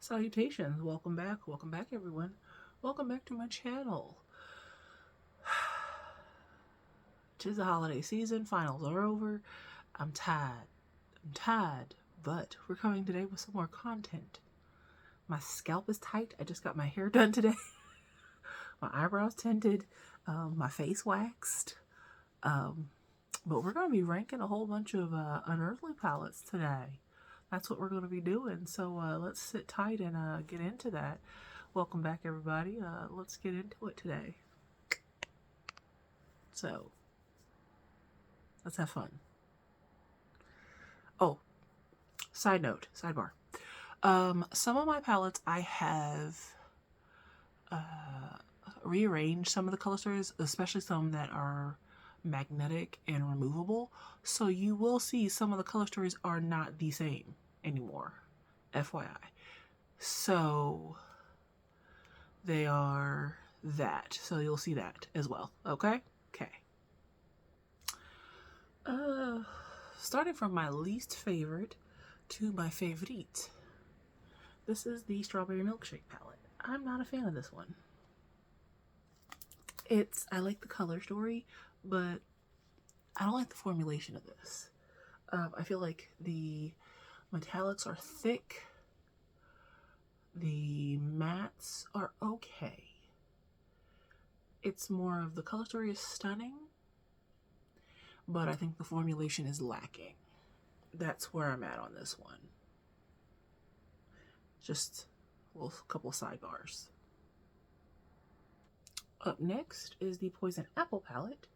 Salutations, welcome back everyone. Welcome back to my channel. 'Tis the holiday season, finals are over. I'm tired, but we're coming today with some more content. My scalp is tight. I just got my hair done today. My eyebrows tinted, my face waxed. But we're going to be ranking a whole bunch of Unearthly palettes today. That's what we're going to be doing. So let's sit tight and get into that. Welcome back, everybody. Let's get into it today. So let's have fun. Oh, sidebar. Some of my palettes I have rearranged some of the color stories, especially some that are magnetic and removable. So you will see some of the color stories are not the same anymore, FYI. So they are that. So you'll see that as well. Okay? Okay. Starting from my least favorite to my favorite. This is the Strawberry Milkshake palette. I'm not a fan of this one. I like the color story, but I don't like the formulation of this. I feel like the metallics are thick. The mattes are okay. It's more of the color story is stunning, but I think the formulation is lacking. That's where I'm at on this one. Just a couple sidebars. Up next is the Poison Apple palette.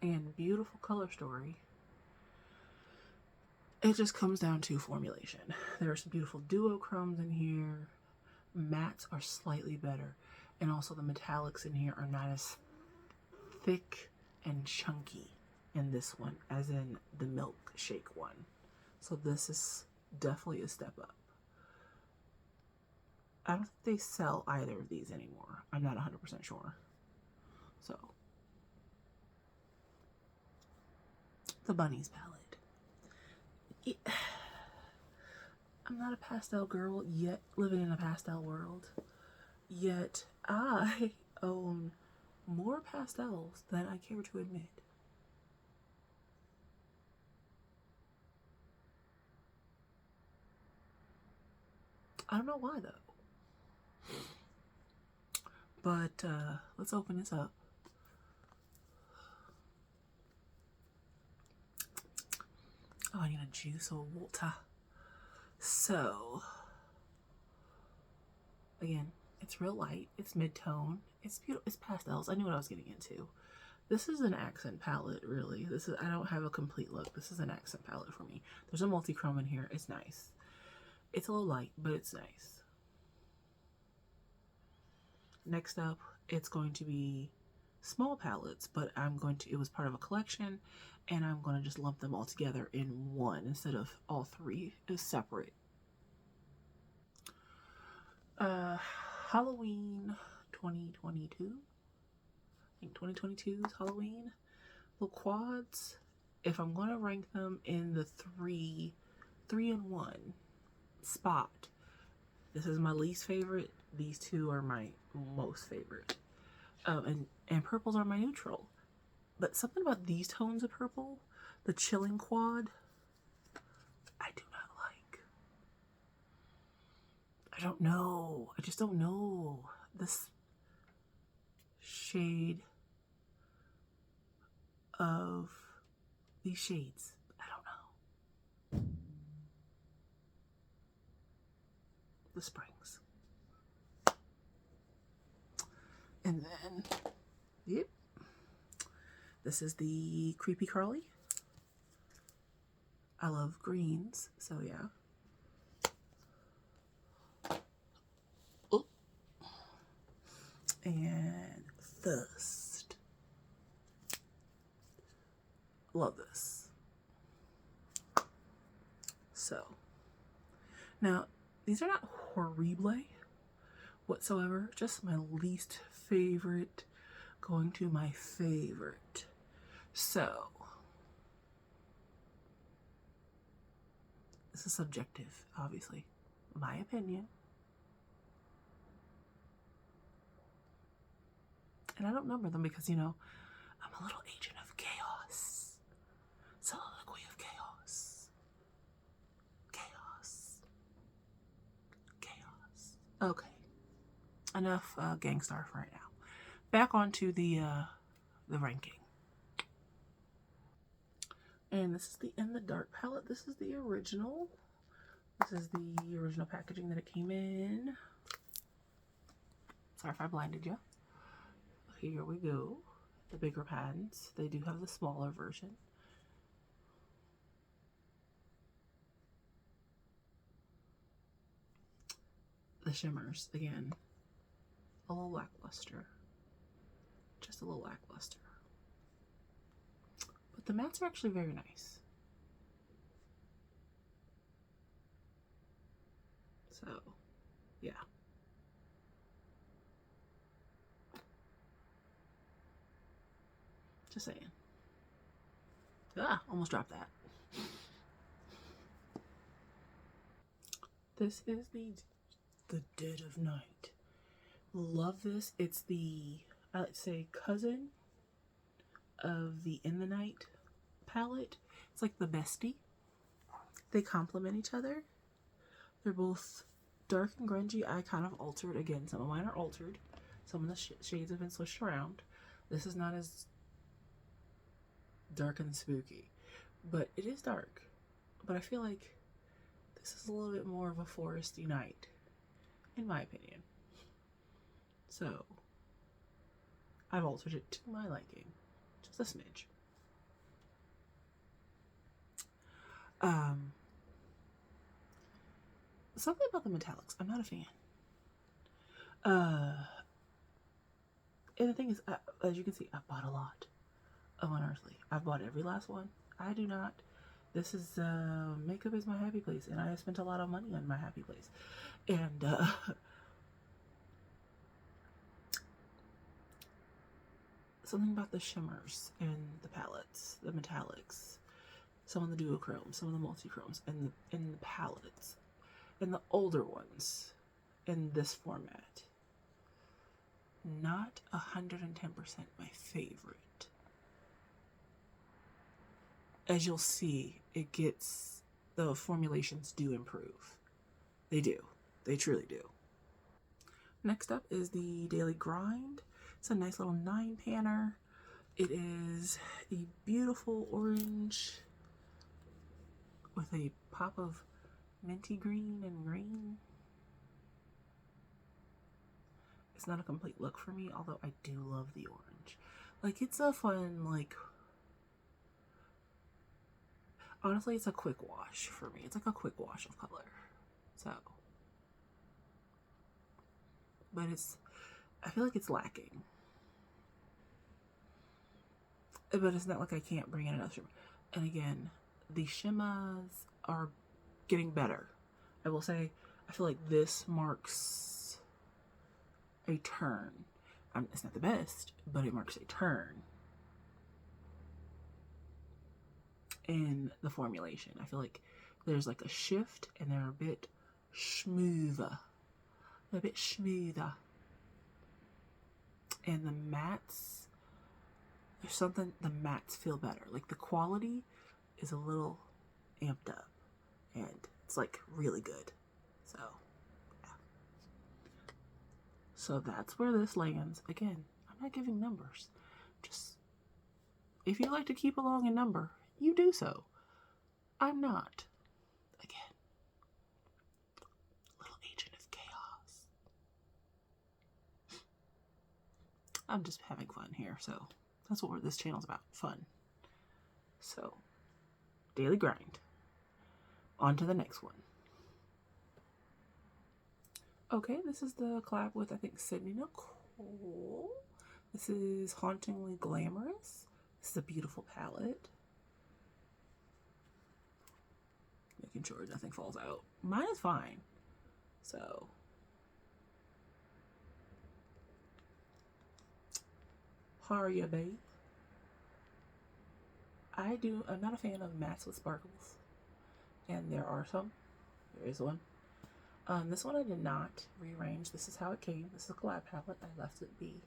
And beautiful color story. It just comes down to formulation. There are some beautiful duochromes in here. Mattes are slightly better. And also the metallics in here are not as thick and chunky in this one as in the milkshake one. So this is definitely a step up. I don't think they sell either of these anymore. I'm not 100% sure. So the Bunnies palette. I'm not a pastel girl yet, living in a pastel world. Yet I own more pastels than I care to admit. I don't know why though. But let's open this up. Oh, I need a juice or water. So, again, it's real light. It's mid-tone. It's beautiful. It's pastels. I knew what I was getting into. This is an accent palette, really. I don't have a complete look. This is an accent palette for me. There's a multi-chrome in here. It's nice. It's a little light, but it's nice. Next up, it's going to be small palettes, but it was part of a collection, and I'm going to just lump them all together in one instead of all three as separate. Halloween 2022. I think 2022's Halloween. Little quads. If I'm going to rank them in the three and one spot, this is my least favorite. These two are my most favorite. And purples are my neutral. But something about these tones of purple, the chilling quad, I do not like. I don't know. I just don't know. This shade of these shades, I don't know. The Springs. And then, yep, this is the Creepy Crawly. I love greens, so yeah. Oh. And Thirst. Love this. So, now, these are not horrible whatsoever, just my least favorite going to my favorite. So This is subjective, obviously. My opinion. And I don't number them because, you know, I'm a little agent of chaos. Soliloquy of chaos. Chaos. Chaos. Okay. Enough gangstar for right now. Back onto the ranking. And this is the In the Dark palette. This is the original. This is the original packaging that it came in. Sorry if I blinded you. Here we go. The bigger patterns. They do have the smaller version. The shimmers, again, a little lackluster. Just a little lackluster. But the mattes are actually very nice. So, yeah. Just saying. Ah, almost dropped that. This is the Dead of Night. Love this. It's the, I like to say, cousin of the In the Night palette. It's like the bestie. They complement each other. They're both dark and grungy. I kind of altered. Again, some of mine are altered. Some of the shades have been switched around. This is not as dark and spooky, but it is dark. But I feel like this is a little bit more of a foresty night, in my opinion. So, I've altered it to my liking. Just a smidge. Something about the metallics. I'm not a fan. And the thing is, as you can see, I bought a lot of Unearthly. I've bought every last one. I do not. This is, makeup is my happy place, and I spent a lot of money on my happy place. And, something about the shimmers and the palettes, the metallics, some of the duochromes, some of the multichromes, and the palettes, and the older ones in this format. Not 110% my favorite. As you'll see, it gets, the formulations do improve. They do. They truly do. Next up is the Daily Grind. It's a nice little 9-panner. It is a beautiful orange with a pop of minty green and green. It's not a complete look for me, although I do love the orange. Like, it's a fun, like, honestly, it's a quick wash for me. It's like a quick wash of color. So, but it's, I feel like it's lacking. But it's not like I can't bring in another shimmer. And again, the shimmers are getting better. I will say, I feel like this marks a turn. It's not the best, but it marks a turn in the formulation. I feel like there's like a shift, and they're a bit smoother. A bit smoother. And the mattes, there's something, the mattes feel better. Like, the quality is a little amped up, and it's like really good. So, yeah. So that's where this lands. Again, I'm not giving numbers. Just, if you like to keep along a number, you do so. I'm not. Again, little agent of chaos. I'm just having fun here, so that's what this channel's about. Fun. So, Daily Grind. On to the next one. Okay, this is the collab with, I think, Sydney Nicole. This is Hauntingly Glamorous. This is a beautiful palette. Making sure nothing falls out. Mine is fine. So, Haria Babe. I'm not a fan of mattes with sparkles. And there is one. This one I did not rearrange. This is how it came. This is a collab palette. I left it be.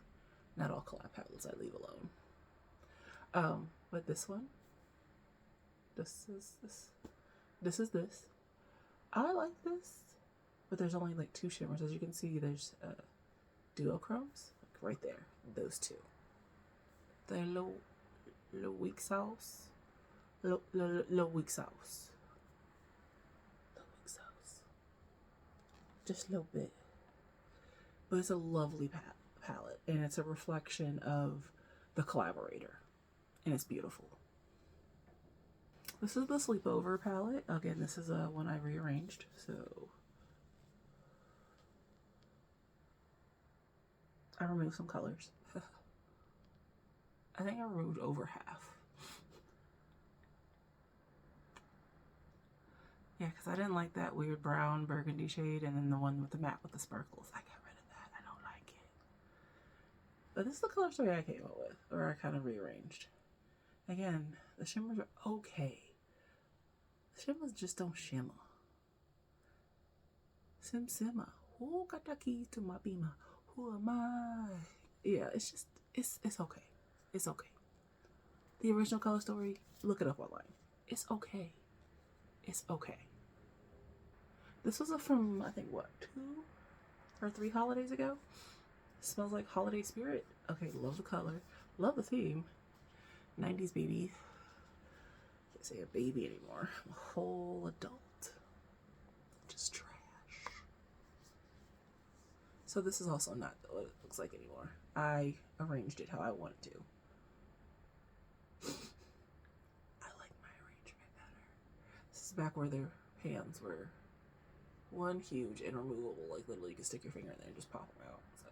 Not all collab palettes I leave alone. But this one, this is this. I like this, but there's only like 2 shimmers. As you can see, there's duochromes, like right there. Those 2. They're low weak sauce. Low weak sauce. Just a little bit. But it's a lovely palette, and it's a reflection of the collaborator, and it's beautiful. This is the Sleepover palette. Again, this is one I rearranged, so I removed some colors. I think I removed over half. Yeah, because I didn't like that weird brown burgundy shade, and then the one with the matte with the sparkles. I got rid of that. I don't like it. But this is the color story I came up with, or I kind of rearranged. Again, the shimmers are okay. The shimmers just don't shimmer. Simmer. Who got the keys to my beamer? Who am I? Yeah, it's just, it's okay. It's okay. The original color story, look it up online. It's okay. It's okay. This was from, I think, what, 2 or 3 holidays ago? It smells like holiday spirit. Okay, love the color. Love the theme. 90s baby. Can't say a baby anymore. I'm a whole adult. Just trash. So this is also not what it looks like anymore. I arranged it how I wanted to. I like my arrangement better. This is back where their hands were one huge and removable, like literally you can stick your finger in there and just pop them out. So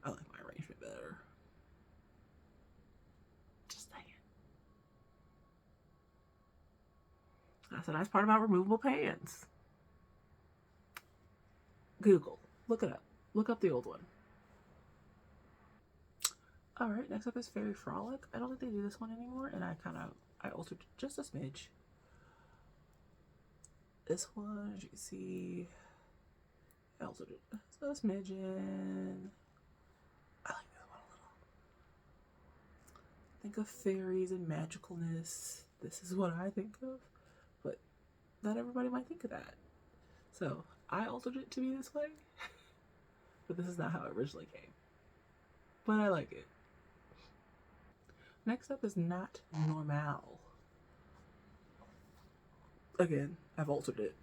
I like my arrangement better. Just saying. That's a nice part about removable pans. Google, look it up. Look up the old one. All right, next up is Fairy Frolic. I don't think they do this one anymore, and I altered just a smidge. This one, as you can see, I altered it just a smidgen. I like this one a little. Think of fairies and magicalness. This is what I think of, but not everybody might think of that. So I altered it to be this way, but this is not how it originally came. But I like it. Next up is Not Normal. Again, I've altered it.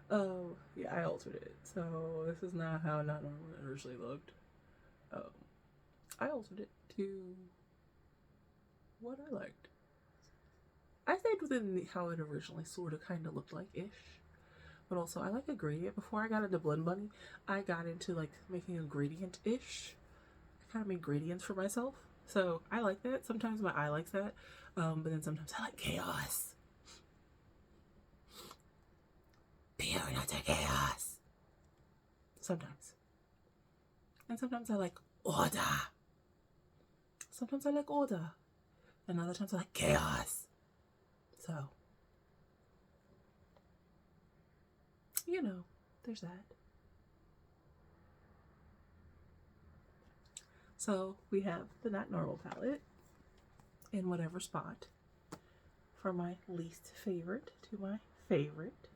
Oh, yeah, I altered it. So this is not how Not Normal originally looked. I altered it to what I liked. I stayed within how it originally sort of kind of looked like-ish. But also, I like a gradient. Before I got into Blend Bunny, I got into like making a gradient-ish. I kind of made gradients for myself. So I like that. Sometimes my eye likes that. But then sometimes I like chaos. Pure not to chaos. Sometimes. And sometimes I like order. Sometimes I like order. And other times I like chaos. So, you know, there's that. So we have the Not Normal palette in whatever spot, from my least favorite to my favorite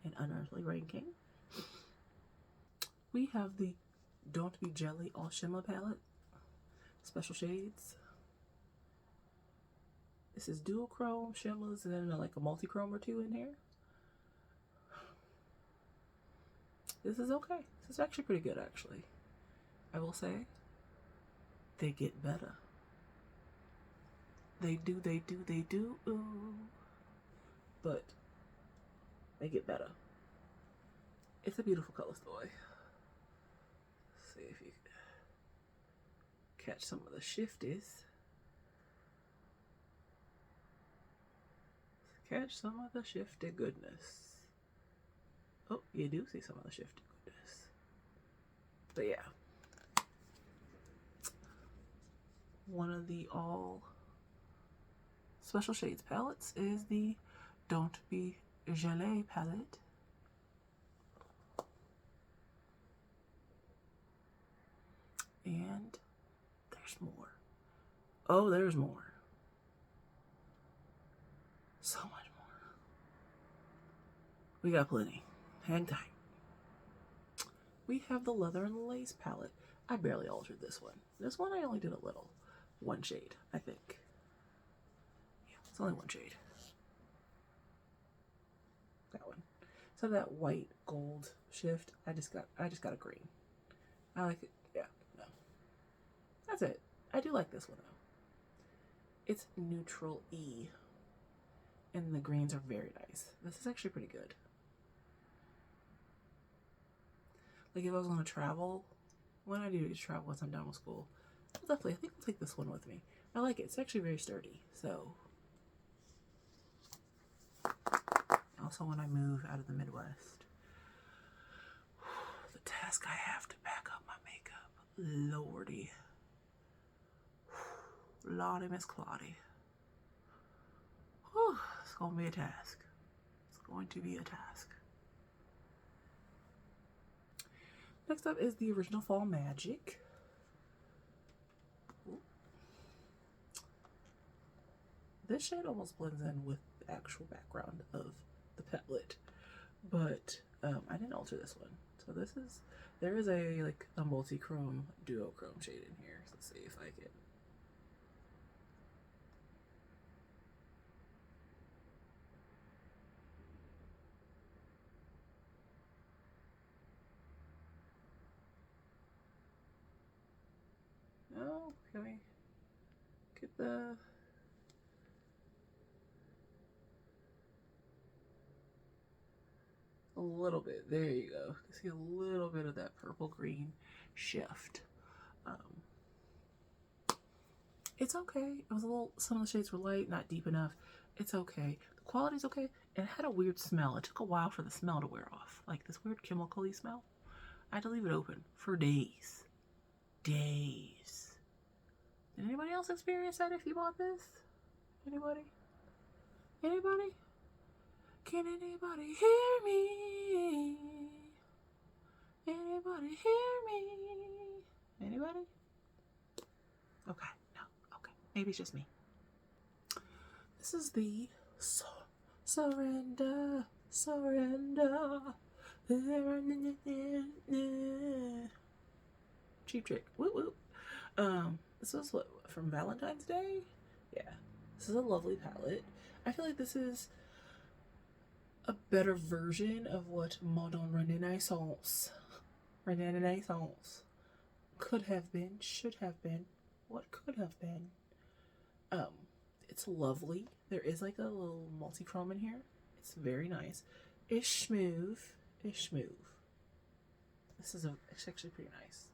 in Unearthly ranking. We have the Don't Be Jelly All Shimmer palette, special shades. This is dual chrome shimmers and then like a multi-chrome or 2 in here. This is okay. This is actually pretty good, actually. I will say, they get better. They do. Ooh. But they get better. It's a beautiful color story. Let's see if you can catch some of the shifties. Catch some of the shifty goodness. Oh, you do see some of the shifty goodness. But yeah. One of the all Special Shades Palettes is the Don't Be Gelée palette. And there's more. Oh, there's more. So much more. We got plenty. Hang tight. We have the Leather and Lace palette. I barely altered this one. This one I only did a little. One shade, I think. Yeah, it's only one shade. That one. So that white gold shift, I just got a green. I like it. Yeah, no. That's it. I do like this one though. It's neutral E. And the greens are very nice. This is actually pretty good. Like if I was going to travel, when I do get to travel once I'm done with school, I think I'll take this one with me. I like it. It's actually very sturdy. So, also when I move out of the Midwest, the task I have to pack up my makeup, lordy. Lordy Miss Claudie. Whew, it's going to be a task. It's going to be a task. Next up is the Original Fall Magic. Ooh. This shade almost blends in with the actual background of the palette, but I didn't alter this one. So there is a multi-chrome duochrome shade in here. So let's see if I can. Oh, can we get the... A little bit. There you go. You can see a little bit of that purple-green shift. It's okay. It was a little... Some of the shades were light, not deep enough. It's okay. The quality's okay. And it had a weird smell. It took a while for the smell to wear off. Like this weird chemical-y smell. I had to leave it open for days. Days. Did anybody else experience that if you bought this? Anybody? Anybody? Can anybody hear me? Anybody hear me? Anybody? Okay, no, okay. Maybe it's just me. This is the Surrender. Cheap Trick. Woo woo. This was what, from Valentine's Day? Yeah. This is a lovely palette. I feel like this is a better version of what Modern Renaissance could have been, should have been, what could have been. It's lovely. There is like a little multi-chrome in here. It's very nice. It's smooth. It's smooth. It's actually pretty nice.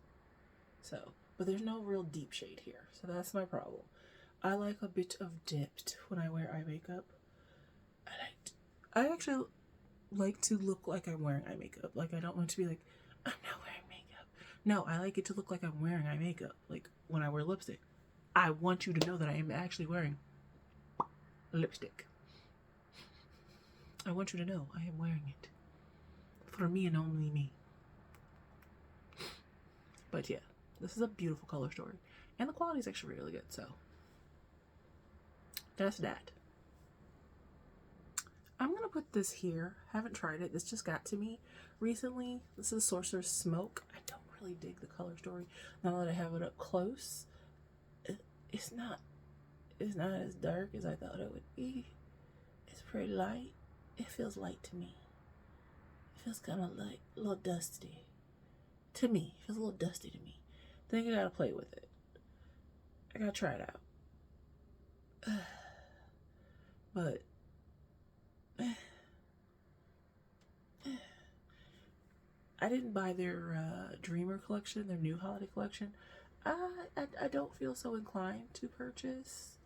So, but there's no real deep shade here. So that's my problem. I like a bit of depth when I wear eye makeup. I actually like to look like I'm wearing eye makeup. Like, I don't want to be like, I'm not wearing makeup. No, I like it to look like I'm wearing eye makeup. Like, when I wear lipstick. I want you to know that I am actually wearing lipstick. I want you to know I am wearing it. For me and only me. But yeah, this is a beautiful color story. And the quality is actually really good, so. That's that. I'm going to put this here. Haven't tried it. This just got to me recently. This is Sorcerer's Smoke. I don't really dig the color story. Now that I have it up close, it's not as dark as I thought it would be. It's pretty light. It feels light to me. It feels kind of like a little dusty. To me. It feels a little dusty to me. I think I gotta play with it. I gotta try it out. But I didn't buy their Dreamer collection, their new holiday collection. I don't feel so inclined to purchase.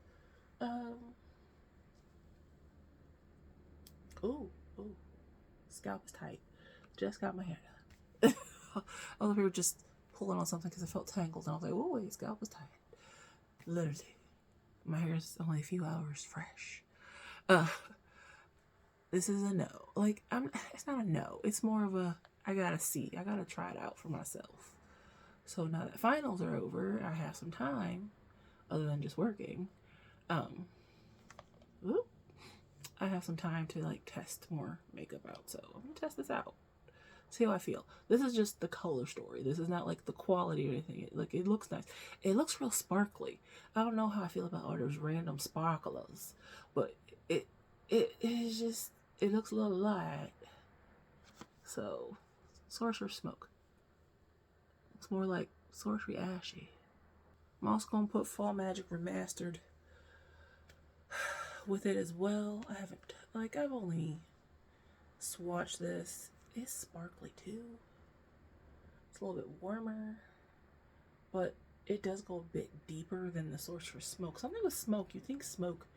Ooh, scalp is tight. Just got my hair done. Other people just pulling on something because I felt tangled, and I was like, "Oh wait, scalp is tight." Literally, My hair is only a few hours fresh. Uh, this is a no. Like, it's not a no. It's more of a, I gotta see. I gotta try it out for myself. So now that finals are over, I have some time, other than just working. I have some time to like test more makeup out. So I'm gonna test this out. See how I feel. This is just the color story. This is not like the quality or anything. Like, it looks nice. It looks real sparkly. I don't know how I feel about all those random sparklers, but it is just, it looks a little light. So, Sorcerer Smoke. It's more like Sorcery Ashy. I'm also gonna put Fall Magic Remastered with it as well. I've only swatched this. It's sparkly too. It's a little bit warmer, but it does go a bit deeper than the Sorcerer's Smoke. Something with smoke, you think smoke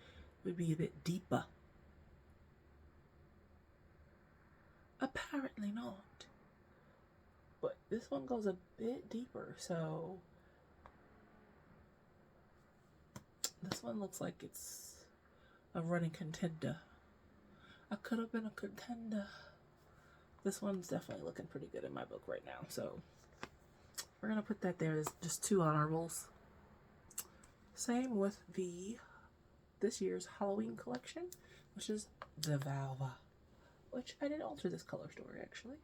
would be a bit deeper. Apparently not. But this one goes a bit deeper, so this one looks like it's a running contender. I could have been a contender. This one's definitely looking pretty good in my book right now, so we're gonna put that there as just 2 honorables. Same with this year's Halloween collection, which is the Valva, which I did alter this color story actually.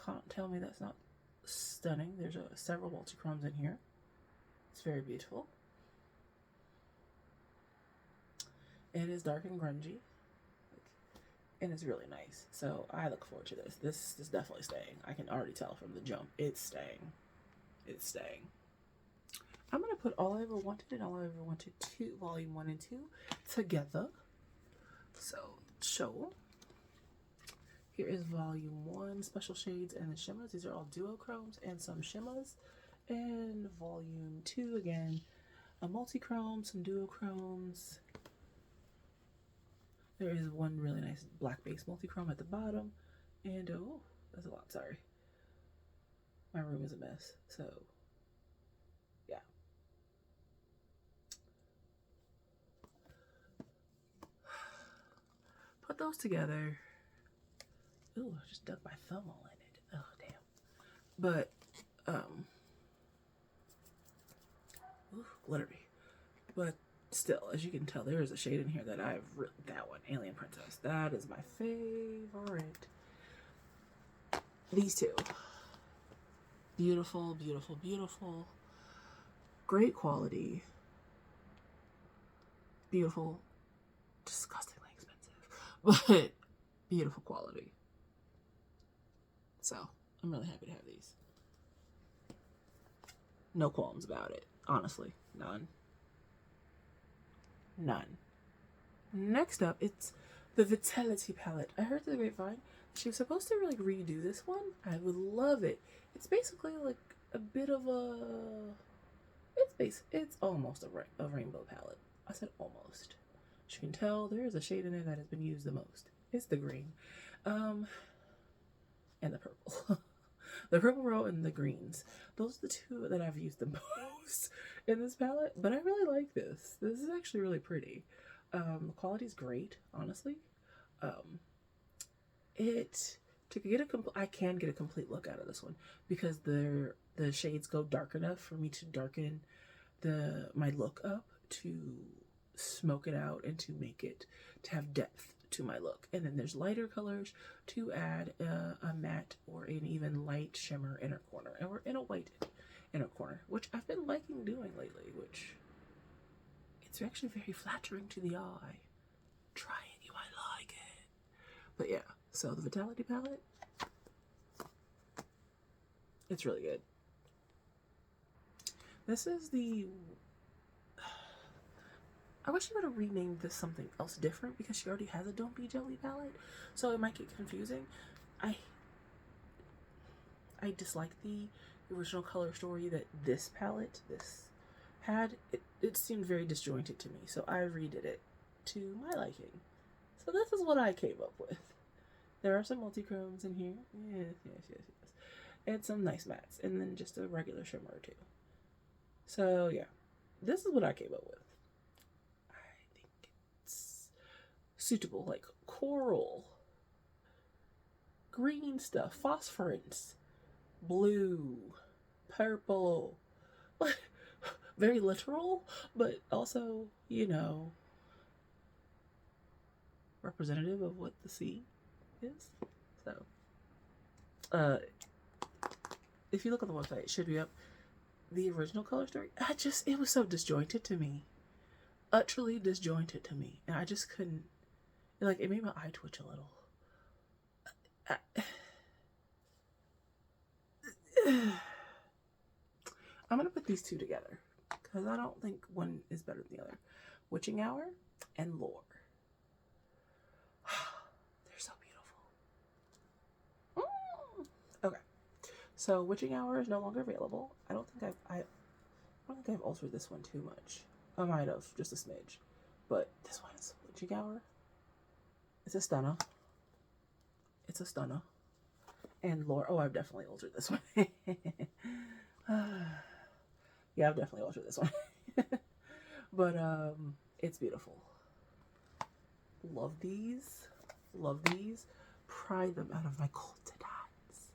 Can't tell me that's not stunning. There's several multi-chromes in here. It's very beautiful. It is dark and grungy. And it's really nice. So I look forward to this. This is definitely staying. I can already tell from the jump. It's staying. It's staying. I'm going to put All I Ever Wanted and All I Ever Wanted 2, Volume 1 and 2 together. So, show. Here is Volume 1, Special Shades and the Shimmers. These are all duochromes and some shimmers. And Volume 2, again, a multi-chrome, some duochromes. There is one really nice black base multi-chrome at the bottom. And, oh, that's a lot, sorry. My room is a mess, so, yeah. Put those together. Ooh, I just dug my thumb all in it. Oh, damn. But, ooh, glittery. But still, as you can tell, there is a shade in here that I've really, that one, Alien Princess. That is my favorite. These two. Beautiful, beautiful, beautiful. Great quality. Beautiful. Disgustingly expensive. But beautiful quality. So, I'm really happy to have these. No qualms about it. Honestly, none. None. Next up, it's the Vitality palette. I heard through the grapevine she was supposed to like redo this one. I would love it. It's basically like a bit of a... It's almost a rainbow palette. I said almost. As you can tell, there is a shade in there that has been used the most. It's the green. And the purple. The purple row and the greens. Those are the two that I've used the most in this palette. But I really like this. This is actually really pretty. The quality's great, honestly. I can get a complete look out of this one because the shades go dark enough for me to darken my look up, to smoke it out, and to make it to have depth to my look. And then there's lighter colors to add a matte or an even light shimmer inner corner, and we're in a white inner corner, which I've been liking doing lately, which it's actually very flattering to the eye. Try it, you might like it. But yeah, so the Vitality palette, it's really good. This is the... I wish she would have renamed this something else different because she already has a Don't Be Jelly palette, so it might get confusing. I dislike the original color story that this palette, had. It seemed very disjointed to me, so I redid it to my liking. So this is what I came up with. There are some multi-chromes in here. Yes. And some nice mattes, and then just a regular shimmer or two. So yeah, this is what I came up with. I think it's suitable, like coral, green stuff, phosphorants, blue, purple. Very literal, but also, you know, representative of what the sea is. So, if you look on the website, it should be up. The original color story, it was so disjointed to me. Utterly disjointed to me. And I just couldn't, like, it made my eye twitch a little. I'm going to put these two together because I don't think one is better than the other. Witching Hour and Lore. They're so beautiful. Okay. So Witching Hour is no longer available. I don't think I've altered this one too much. I might have, just a smidge. But this one is Witching Hour. It's a stunner. It's a stunner. And Lore, oh, I've definitely altered this one. Yeah, I've definitely altered this one. But it's beautiful. Love these. Love these. Pry them out of my cold hands.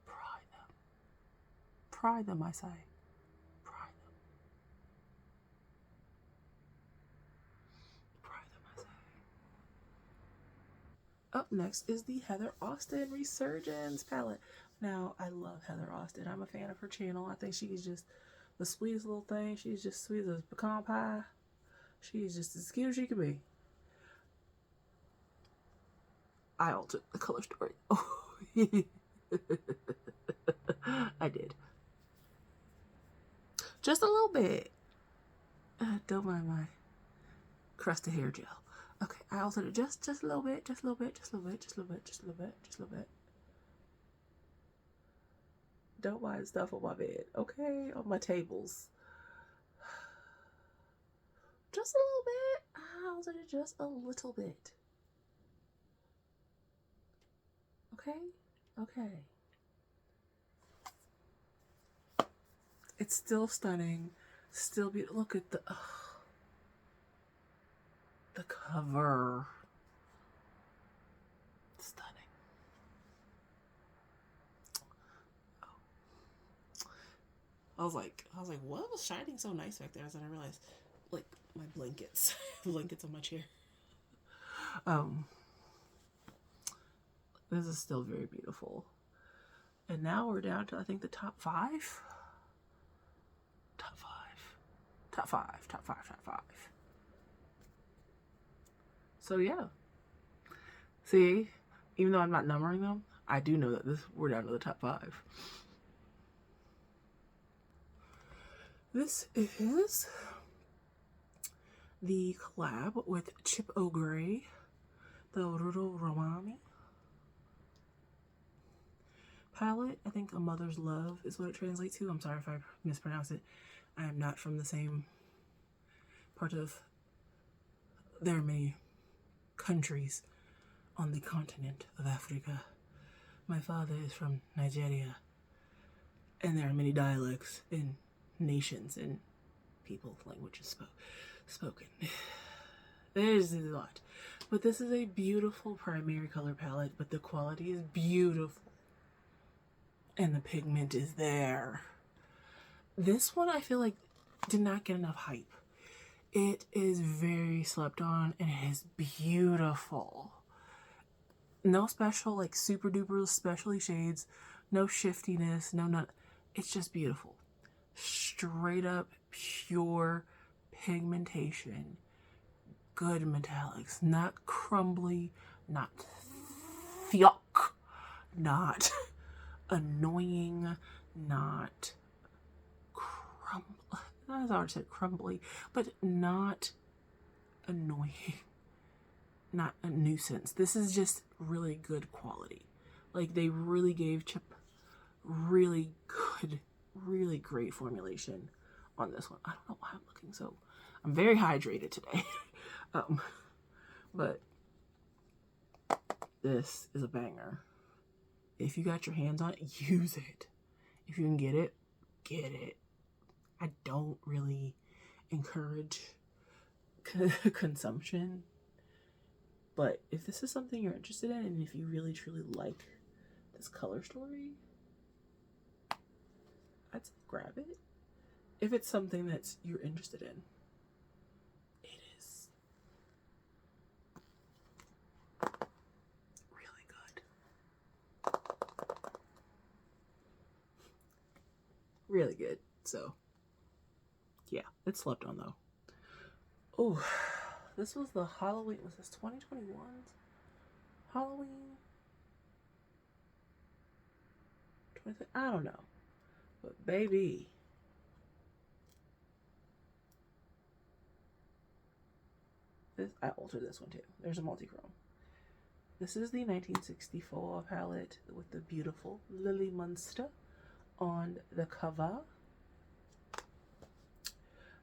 Pry them. Pry them, I say. Pry them. Pry them, I say. Up next is the Heather Austin Resurgence palette. Now, I love Heather Austin. I'm a fan of her channel. I think she's just the sweetest little thing. She's just sweet as pecan pie. She's just as cute as she can be. I altered the color story. Oh, I did. Just a little bit. Don't mind my crusted hair gel. Okay, I altered it just a little bit, just a little bit, just a little bit, just a little bit, just a little bit, just a little bit. Don't mind stuff on my bed, okay? On my tables. Just a little bit. I altered it just a little bit. Okay? Okay. It's still stunning. Still beautiful. Look at the cover. Stunning. Oh. I was like, what was shining so nice back there? Then I realized, like, my blankets. Blankets on my chair. This is still very beautiful. And now we're down to, I think, the top 5. Top 5. Top 5. Top 5. Top 5. So, yeah. See, even though I'm not numbering them, I do know that we're down to the top 5. This is the collab with Chip O'Grey, the Rudo Romani palette. I think A Mother's Love is what it translates to. I'm sorry if I mispronounce it. I am not from the same part of... There are many countries on the continent of Africa. My father is from Nigeria. And there are many dialects and nations and people, languages spoken. There's a lot. But this is a beautiful primary color palette, but the quality is beautiful. And the pigment is there. This one, I feel like, did not get enough hype. It is very slept on, and it is beautiful. No special, like, super duper specialty shades. No shiftiness. No, none. It's just beautiful. Straight up, pure pigmentation. Good metallics. Not crumbly. Not yuck. Not annoying, not as I already said, crumbly, but not annoying, not a nuisance. This is just really good quality. Like, they really gave Chip really good, really great formulation on this one. I don't know why I'm looking so... I'm very hydrated today. But this is a banger. If you got your hands on it, use it. If you can get it, get it. I don't really encourage consumption. But if this is something you're interested in, and if you really truly like this color story, I'd say grab it. If it's something that you're interested in, it is really good. Really good. So, yeah, it's slept on though. Oh, this was the Halloween. Was this 2021's Halloween? I don't know. But baby. I altered this one too. There's a multi-chrome. This is the 1964 palette with the beautiful Lily Munster on the cover.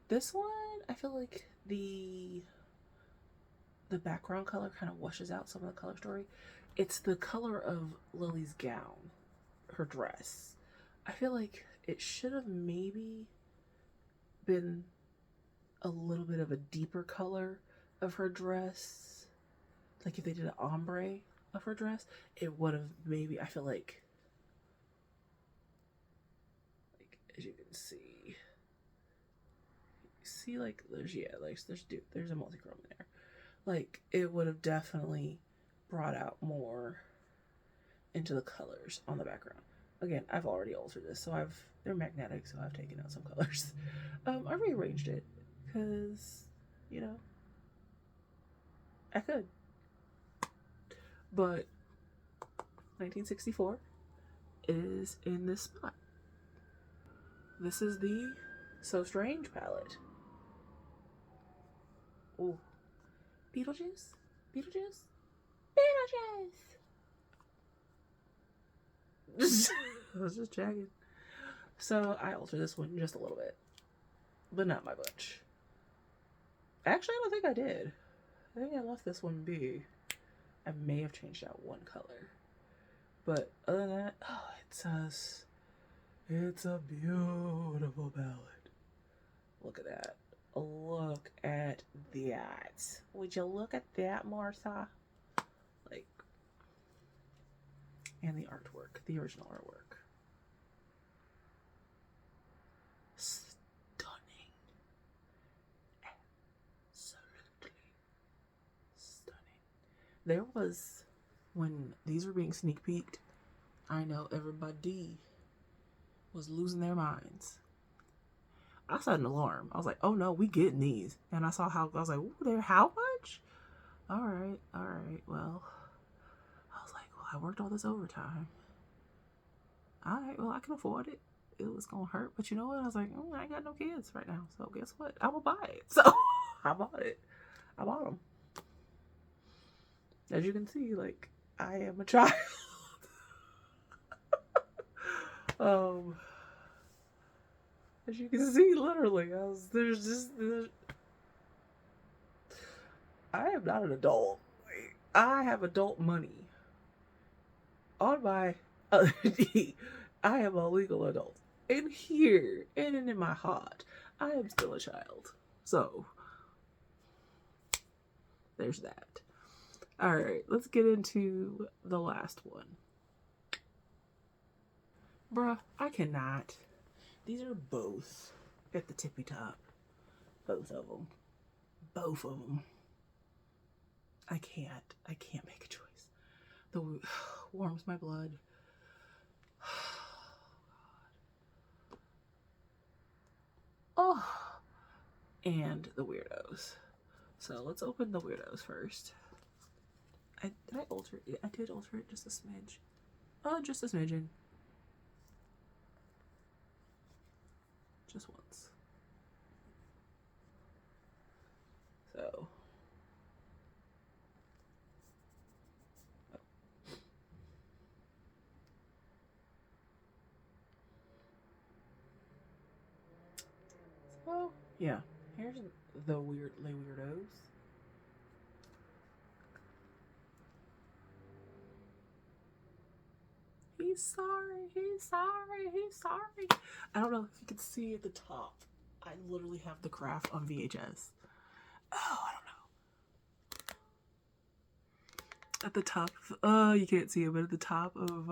This one, I feel like the background color kind of washes out some of the color story. It's the color of Lily's gown, her dress. I feel like it should have maybe been a little bit of a deeper color of her dress. Like if they did an ombre of her dress, it would have maybe, I feel like as you can see like there's a multi-chrome in there. Like it would have definitely brought out more into the colors on the background. Again, I've already altered this, so they're magnetic, so I've taken out some colors. I rearranged it because, you know, I could. But 1964 is in this spot. This is the So Strange palette. Ooh. Beetlejuice? Beetlejuice? Beetlejuice! I was just checking. So I altered this one just a little bit, but not by much. Actually, I don't think I did. I think I left this one be. I may have changed out one color, but other than that, oh, it says it's a beautiful palette. Look at that. Look at that. Would you look at that, Martha? Like, and the artwork, the original artwork. Stunning. Absolutely stunning. There was, when these were being sneak peeked, I know everybody was losing their minds. I set an alarm. I was like, oh no, we getting these. And I saw how, I was like, ooh, they're how much? All right, well. I was like, well, I worked all this overtime. All right, well, I can afford it. It was going to hurt. But you know what? I was like, I ain't got no kids right now. So guess what? I'm going to buy it. So I bought it. I bought them. As you can see, like, I am a child. As you can see, literally, I am not an adult. Like, I have adult money on my I am a legal adult. And here, and in my heart, I am still a child. So, there's that. Alright, let's get into the last one. Bruh, I cannot. These are both at the tippy top. Both of them. Both of them. I can't make a choice. The warms my blood. Oh, and the weirdos. So let's open the weirdos first. Did I alter it? I did alter it just a smidge. Just a smidgen. Just once. So. So, yeah. Here's the weirdos. He's sorry. I don't know if you can see at the top. I literally have the craft on VHS. Oh, I don't know. At the top, you can't see it, but at the top of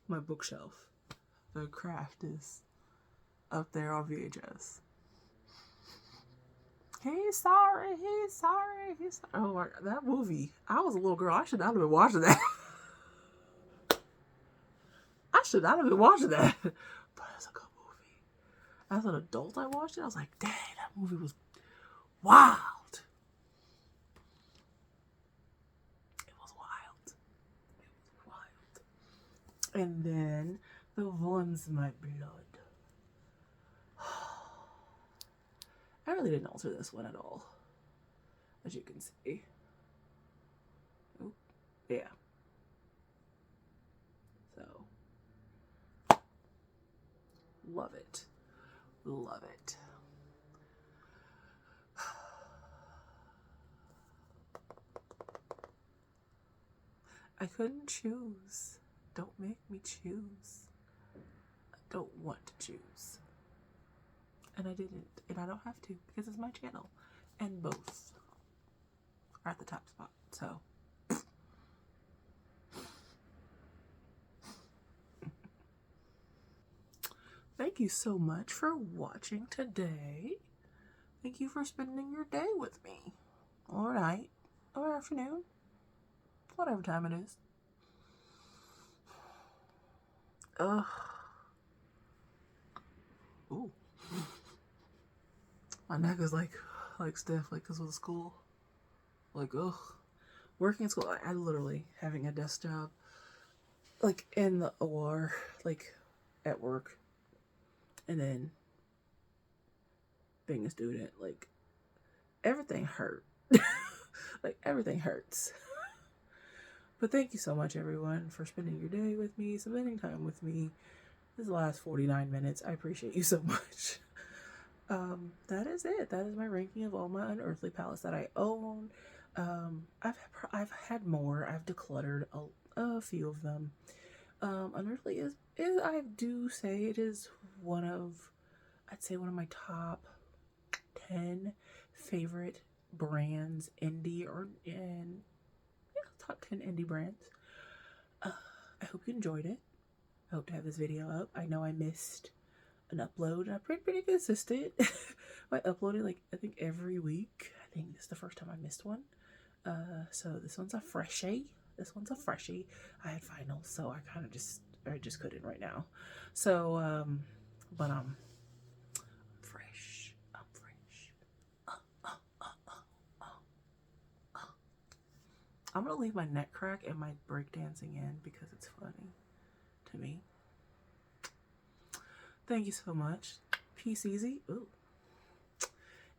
my bookshelf, the craft is up there on VHS. He's sorry, he's sorry, he's sorry. Oh my God, that movie. I was a little girl. I should not have been watching that. I should not have been watching that. But it's a good movie. As an adult, I watched it. I was like, dang, that movie was wild. It was wild. It was wild. And then the one's my blood. I really didn't alter this one at all, as you can see. Oh, yeah. So, love it. Love it. I couldn't choose. Don't make me choose. I don't want to choose. And I didn't. And I don't have to because it's my channel. And both are at the top spot. So. Thank you so much for watching today. Thank you for spending your day with me. Or night. Or afternoon. Whatever time it is. Ugh. Ooh. My neck is like stiff, like because of the school. Like, ugh. Working in school, I literally having a desk job, like in the OR, like at work, and then being a student, like everything hurt. Like everything hurts. But thank you so much, everyone, for spending your day with me, spending time with me. This is the last 49 minutes. I appreciate you so much. That is it. That is my ranking of all my Unearthly palettes that I own. I've had more. I've decluttered a few of them. Unearthly is I do say it is I'd say one of my top 10 favorite brands, top 10 indie brands. I hope you enjoyed it. I hope to have this video up. I know I missed an upload, and I'm pretty consistent. I uploaded like I think every week. I think this is the first time I missed one. So this one's a freshie. I had finals, so I just couldn't right now. So but I'm fresh. I'm gonna leave my neck crack and my breakdancing in because it's funny to me. Thank you so much. Peace easy. Ooh.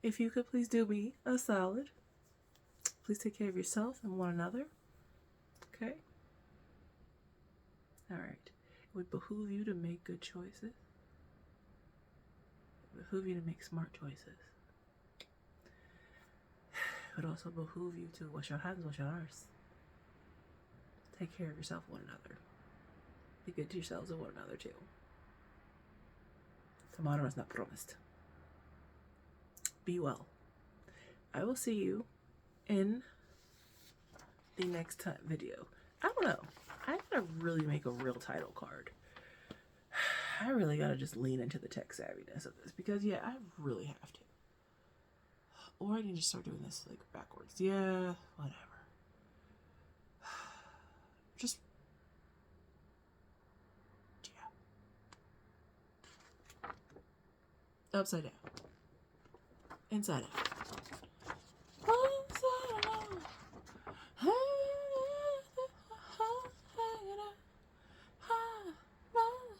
If you could please do me a solid. Please take care of yourself and one another. Okay? Alright. It would behoove you to make good choices. It would behoove you to make smart choices. It would also behoove you to wash your hands, wash your arse. Take care of yourself and one another. Be good to yourselves and one another too. Tomorrow is not promised. Be well. I will see you in the next video. I don't know. I gotta really make a real title card. I really gotta just lean into the tech savviness of this because yeah, I really have to. Or I need to start doing this like backwards. Yeah, whatever. Just yeah. Upside down. Inside out.